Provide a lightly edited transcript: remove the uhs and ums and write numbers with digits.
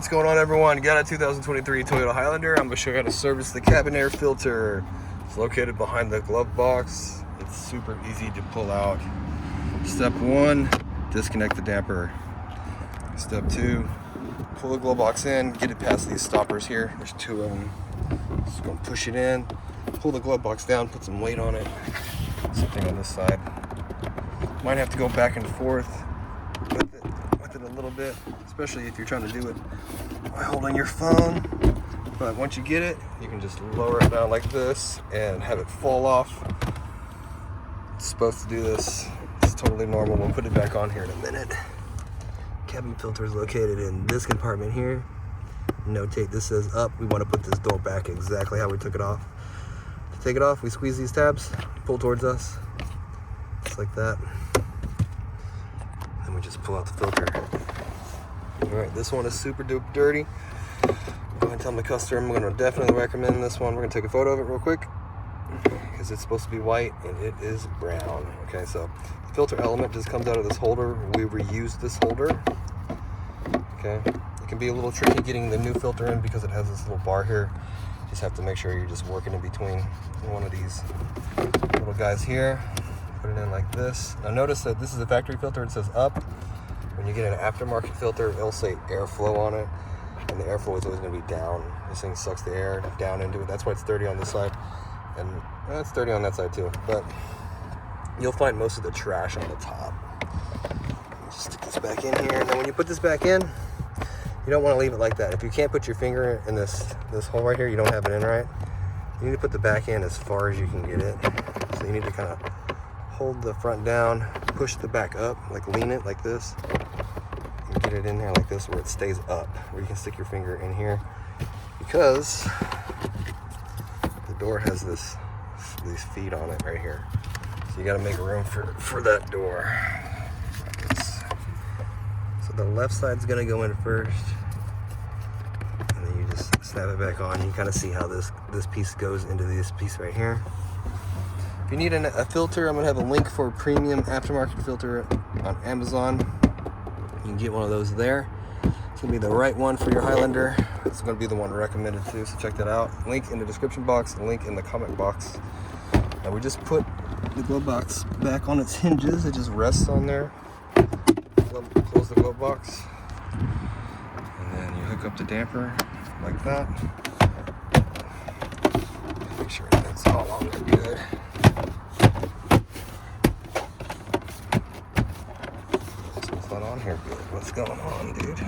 What's going on, everyone? Got a 2023 Toyota Highlander. I'm going to show you how to service the cabin air filter. It's located behind the glove box. It's super easy to pull out. Step 1, disconnect the damper. Step 2, pull the glove box in, get it past these stoppers here. There's 2 of them. Just going to push it in, pull the glove box down, put some weight on it. Something on this side. Might have to go back and forth with it a little bit, especially if you're trying to do it by holding your phone. But once you get it, you can just lower it down like this and have it fall off. It's supposed to do this. It's totally normal. We'll put it back on here in a minute. Cabin filter is located in this compartment here. Notate this says up. We want to put this door back exactly how we took it off. To take it off, we squeeze these tabs, pull towards us, just like that. Then we just pull out the filter. Alright, this one is super duper dirty. Go ahead and tell the customer I'm going to definitely recommend this one. We're going to take a photo of it real quick because it's supposed to be white and it is brown. Okay, so the filter element just comes out of this holder. We reused this holder. Okay, it can be a little tricky getting the new filter in because it has this little bar here. Just have to make sure you're just working in between one of these little guys here. Put it in like this. Now notice that this is a factory filter. It says up. When you get an aftermarket filter, it'll say airflow on it, and the airflow is always going to be down. This thing sucks the air down into it. That's why it's dirty on this side, and it's dirty on that side too. But you'll find most of the trash on the top. Just stick this back in here, and then when you put this back in, you don't want to leave it like that. If you can't put your finger in this hole right here, you don't have it in right, you need to put the back in as far as you can get it. So you need to kind of hold the front down, push the back up, like lean it like this, and get it in there like this where it stays up, where you can stick your finger in here, because the door has these feet on it right here. So you got to make room for that door. So the left side's gonna go in first, and then you just snap it back on. You kind of see how this piece goes into this piece right here. If you need a filter, I'm gonna have a link for a premium aftermarket filter on Amazon. You can get one of those there. It's gonna be the right one for your Highlander. It's gonna be the one recommended too, so check that out. Link in the description box, link in the comment box. Now we just put the glove box back on its hinges. It just rests on there. Close the glove box, and then you hook up the damper like that. Make sure that's all on there good. It's not on here good. What's going on, dude?